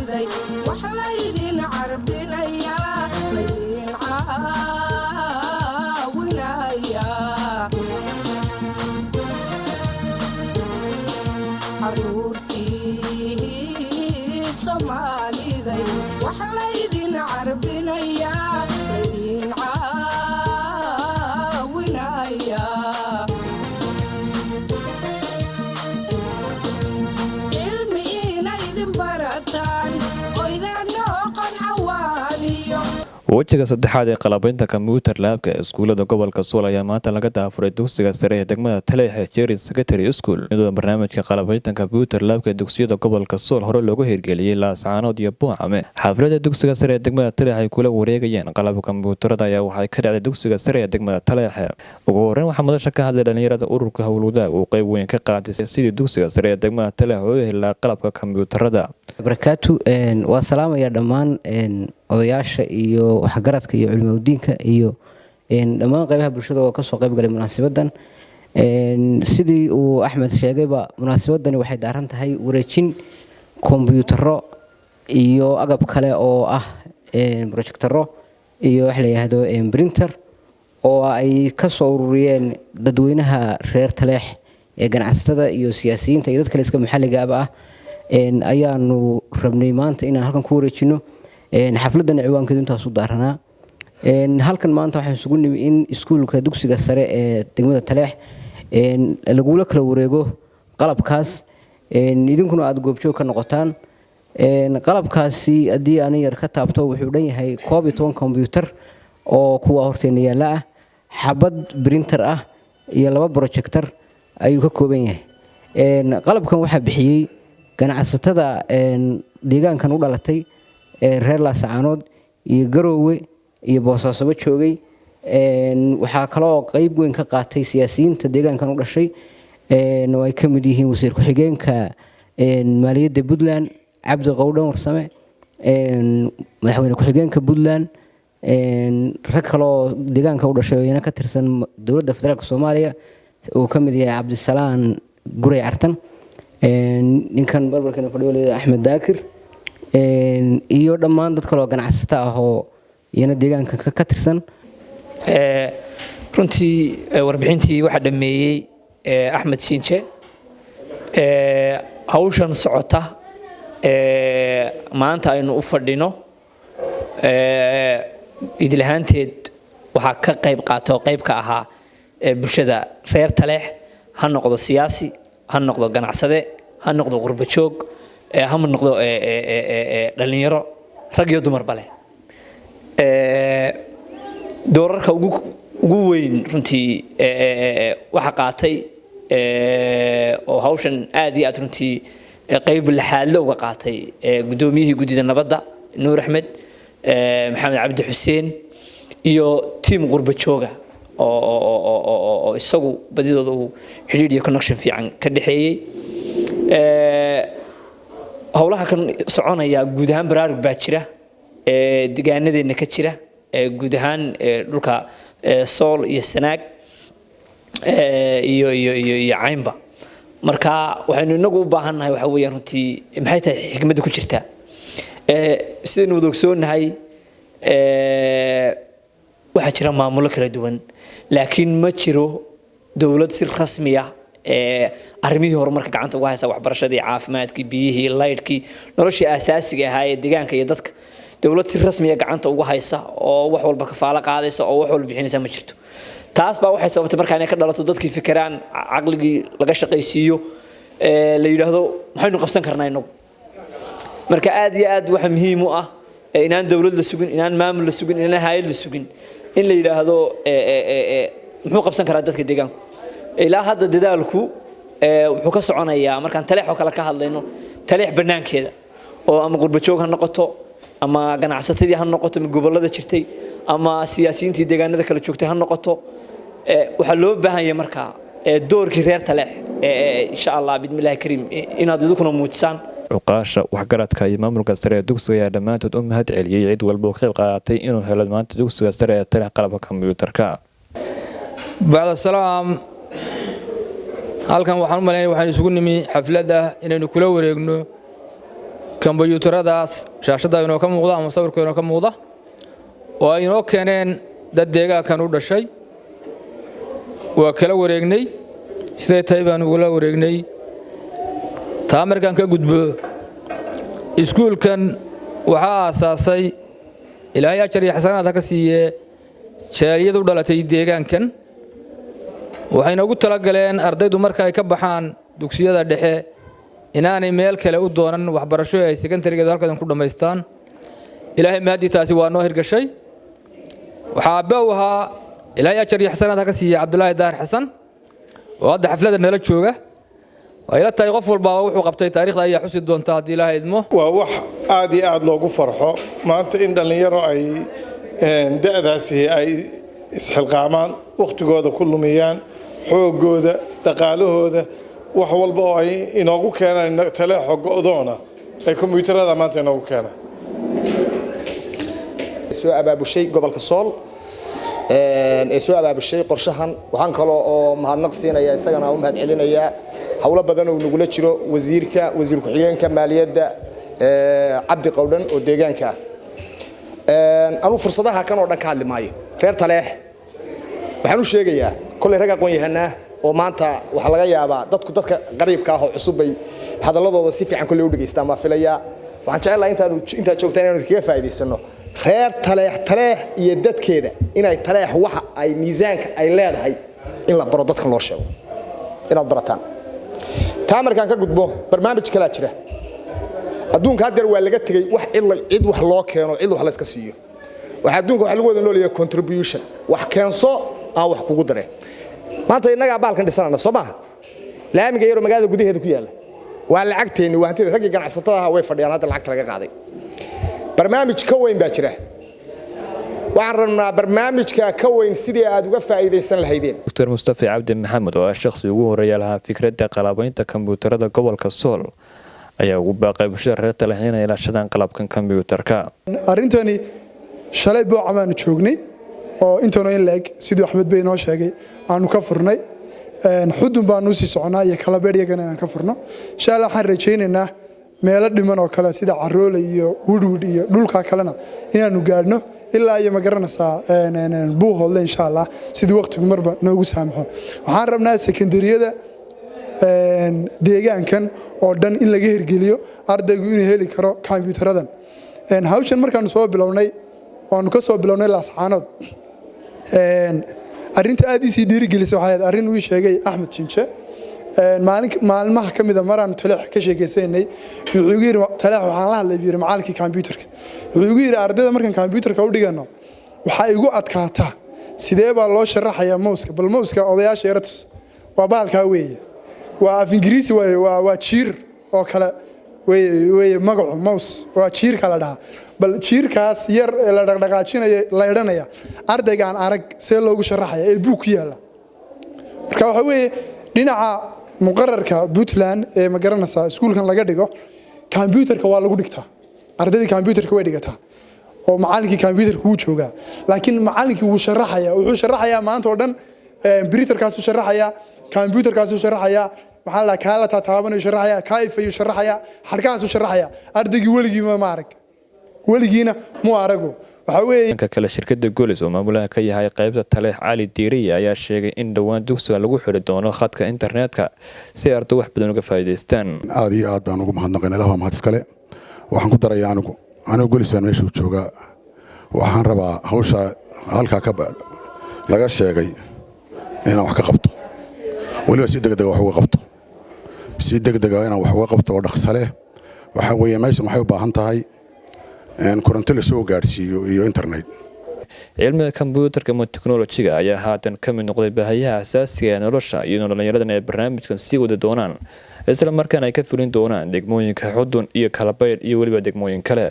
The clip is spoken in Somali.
Soomaalida wax la idin carbinaya laydin caawinaya caruurtii Soomaalida wax la idin carbinaya laydin caawinaya wajiga saddexaad ee qalabaynta computer labka iskuulada gobolka Sool ayaa maanta laga daafuray dugsiga sare ee degmada Taleex ee Jerry Secondary School iyadoo barnaamijka qalabaynta computer labka dugsiyada gobolka Sool hore loogu hirgeliyay Laascaanood iyo Buucame xafladda dugsiga sare ee degmada Taleex ay kula wareegayeen qalabka kombiyuutarada ayaa waxay ka dhacday dugsiga sare ee degmada Taleex ugu horreyn waxaa madasha ka hadlay dhalinyarada ururka hawlwadaag oo qayb weyn ka qaatay sidii dugsiga sare ee degmada Taleex oo helay qalabka kombiyuutarada barakaatu waa salaamaya dhammaan odayaasha iyo waxgaradka iyo cilmiga iyo dhammaan qaybaha bulshada oo ka soo qayb galay munaasabadan sidii uu Axmed sheegayba munaasabadani waxay daaran tahay wareejin kombiyuutarro iyo agab kale oo ah projectoro iyo wax la yiraahdo printer oo ay ka soo ururiyeen dadweynaha reer Taleex ee ganacsatada iyo siyaasiyiinta iyo dadka iska maxalliga ah ayaanu rabnay maanta inaan halkan ku wareejino xafladan ciwaankeedu intaas u daaranaa halkan maanta waxaan isugu nimi in iskuulka dugsiga sare ee degmada Taleex lagu kala wareego qalabkaas idinkuna aad goobjoog ka noqotaan qalabkaasi hadii aan yar ka taabto wuxuu dhan yahay 12 computer oo kuwa horteena yaala ah xabad printer ah iyo 2 projector ayuu ka kooban yahay qalabkan waxa bixiyay ganacsatada deegaankan u dhalatay reer Laascaanood iyo Garowe iyo Boosaaso joogay waxa kale oo qayb weyn ka qaatay siyaasiyiinta deegaankan u dhashay oo ay ka mid yihiin wasiir ku xigeenka maaliyadda Puntland Cabdi Qowdhan Warsame madaxweyne ku xigeenka Puntland rag kale oo deegaanka u dhashay oo ka tirsan dawladda federaalka Soomaaliya oo ka mid yahay Cabdisalaan Guray Cartan ninkan barbarkan fadhiyo Axmed Daakir iyo dhammaan dad kale oo ganacsato ah oo iyana deegaanka ka tirsan runtii warbixintii waxa dhameeyay Axmed Shiinche hawshan socota maanta aynu u fadhino idilhaanteed waxa ka qayb qaato qayb ka ahaa bulshada reer Taleex ha noqdo siyaasi ha noqdo ganacsade ha noqdo qurba joog ha noqdo dhalinyaro rag iyo dumar bale doorarka ugu weyn runtii waxa qaatay oo hawshan aad iyo aad runtii qayb laxaad leh uga qaatay gudoomiyihii gudida nabadda Nuur Axmed Maxamed Cabdi Xuseen iyo team qurba jooga oo isagu badidooda uu xiriir iyo connection fiican ka dhaxeeyay hawlaha kan soconaya guud ahaan baraarug baa jira deegaanadeena ka jira guud ahaan dhulka Sool iyo Sanaag iyo Caynba marka waxaynu inagu u baahanahay waxa weeyaan runtii maxay tahay xigmadda ku jirta sidaynu wada ogsoonahay waxa jira maamulo kala duwan laakiin ma jiro dawlad si rasmi ah arrimihii horumarka gacanta uga haysa waxbarashadii caafimaadkii biyihii laydhkii noloshii aasaasiga ahaa ee deegaanka iyo dadka dawlad si rasmi ah gacanta uga haysa oo wax walba kafaalo qaadaysa oo wax walba bixinaysa ma jirto taas baa waxay sababtay markaan ay ka dhalato dadkii fikiraan aqligii laga shaqaysiiyo la yiraahdo maxaynu qabsan karnaa inagu marka aad iyo aad waxa muhiim u ah inaan dawlad la sugin inaan maamul la sugin inaan hay'ad la sugin in la yiraahdo muxuu qabsan karaa dadka deegaanka ilaa hadda dadaalku wuxuu ka soconayaa markaan Taleex oo kala ka hadlayno Taleex banaankeeda oo ama qurba joog ha noqoto ama ganacsatadii ha noqoto gobolada jirtay ama siyaasiyiintii deegaanada kala joogtay ha noqoto waxa loo baahan yahay markaa doorkii reer Taleex insha Allah bidmillaahi kariim inaad idinku muujisaan uqaasha waxgaradka iyo maamulka sare ee dugsiga ayaa dhamaantood u mahad celiyay cid walba oo qayb qaadatay inuu helo maanta dugsiga sare ee Taleex qalabka kombiyuutarka bacda salaam halkan waxaan u maleeyahay waxaan isugu nimi xaflada inaynu kula wareegno kombiyuutaradaas shaashada inoo ka muuqda ama sawirka inoo ka muuqda oo ay inoo keeneen dad deegaankan u dhashay waa kala wareegnay siday tahay baan ugula wareegnay taa markaan ka gudbo iskuulkan waxaa aasaasay ilaahay ajar iyo xasanaad ha ka siiye jaaliyad u dhalatay deegaankan waxayna ugu talagaleen ardaydu marka ay ka baxaan dugsiyada dhexe inaanay meel kale u doonan waxbarasho ay secondarygeeda halkan ku dhamaystaan ilaahay mahadi taasi waa noo hirgashay waxaa aabbaw ahaa ilaahay ajar iyo xasanaad ha ka siiye cabdulaahi daahir xasan oo hadda xafladda nala jooga waa ila tahay qof walba wuxuu qabtay taariikhda ayaa xusi doonta haddii ilaahay idmo waa wax aad iyo aad loogu farxo maanta in dhallinyaro ay da'daasi ay isxilqaamaan wakhtigooda ku lumiyaan xoogooda dhaqaalahooda wax walba oo ay inoogu keenaan taleexo go'doona ay kombiyuutarada maanta inoogu keenaan soo abaabushay gobolka Sool soo abaabushay qorshahan waxaan kale oo mahadnaq siinaya isagana u mahad celinaya hawlo badan oo nagula jiro wasiir ku-xigeenka maaliyadda Cabdi Qowdhan oo deegaanka anu fursadaha kan oo dhan ka hadli maayo reer Taleex waxaan u sheegayaa kulay rag aqoon yahanaa oo maanta waxa laga yaabaa dadka qariibka ah oo cusub ay hadaladooda si fiican kulay u dhageystaan ma filaya waxaan jecelahay inta joogtaan inaan kaga faa'iideysano reer Taleex iyo dadkeeda inay Taleex waxa ay miisaanka ay leedahay in la baro dadka loo sheego inaad barataan taamarkan ka gudbo barnaamij kala jira adduunka hadda waa laga tagay wax cid wax loo keeno cid wax la iska siiyo waxa adduunka waxa lagu wada noolyahay contribution wax keenso aan wax kugu dareen maanta inaga baalkan dhisanana Soomaa laamiga yar magaalada gudaheeda ku yaala waa lacagteeni waa hantida rag ganacsatada ah way fadhiyaan hadda lacagta laga qaaday barnaamij ka weyn baa jira waxaan rabnaa barnaamijka ka weyn sidii aad uga faa'iideysan lahaydeen Dr. Mustafa Cabdi Maxamed oo shakhsi ugu horeeyay lahaa fikradda qalabaynta kombiyuutarada gobolka Sool ayaa ugu baaqay bulshada reer Taleex inay ilaashadaan qalabkan kombiyuutarka arintani shalay boo camaan joognay oo intoona in leeg sidoo Axmed Bey noo sheegay aanu ka furnay xudun baan u sii soconaa iyo kala beeriyagana aan ka furno insha Allah waxaan rajaynaynaa meelo dhiman oo kale sida Caroole iyo Woodwood iyo dhulka kalena inaanu gaadhno ilaa iyo ma garanaysaa Buuhoodle insha Allah sidii waqtigu marba noogu saamaxo waxaan rabnaa secondaryada deegaankan oo dhan in laga hirgeliyo ardaygu inuu heli karo kombiyuutaradan hawshan markaan soo bilownay waanu ka soo bilownay Laascaanood arinta aad ii dhiirigelisay waxay arin uu sheegay Axmed Jinje maalmaha kamida maraan Taleex ka sheekaysanay wuxuu yiri Taleex waxaan la hadlay biir macallinka kombiyuutarka wuxuu yiri ardayda markaan kombiyuutarka u dhigano waxa igu adkaata sidee baa loo sharaxayaa mouska bal mouska odayaasha yaratus waa baalka weeye waa af Ingiriisi waa jiir oo kale weeye magacu mouse waa jiir kala dhaha bal jiirkaas yar la dhaqdhaqaajinayo la idhanaya ardaygaan arag see loogu sharaxaya ee buug yaala marka waxa weeye dhinaca muqarrarka Puntland ee ma garanaysaa iskuulkan laga dhigo kombiyuutarka waa lagu dhigtaa ardayda kombiyuutarka way dhigataa oo macallinkii kombiyuutarka uu joogaa laakiin macallinkii uu wuxuu sharaxayaa maanta oo dhan printerkaas uu sharaxayaa kombiyuutarkaas uu sharaxayaa waxaa la kala taabanayo sharaxayaa kayfayu sharaxayaa xarkaas uu sharaxayaa ardaygii weligiina mu arago waxa weeye dhanka kale shirkadda Golis oo maamulaha ka yahay qaybta Taleex Cali Diiriye ayaa sheegay in dhawaan dugsiga lagu xiri doono khadka internetka si arday wax badan uga faa'iideystaan aad iyo aad baan ugu mahadnaqaynaa Ilaahay mahad iskale waxaan ku darayaa anigu Golis baan meesha jooga waxaan rabaa hawsha halka ka laga sheegay inaan wax ka qabto waliba si degdeg wax uga qabto si degdeg inaan wax uga qabto oo dhaqso leh waxa weeye meeshan waxay u baahan tahay koronto la soo gaarsiiyo iyo internet cilmiga kombiyuutarka ama teknolojiga ayaa haatan ka mid noqday baahiyaha aasaasiga ee nolosha iyadoo dhalinyaradan ay barnaamijkan sii wada doonaan isla markaana ay ka fulin doonaan degmooyinka Xudun iyo Kalabayr iyo waliba degmooyin kale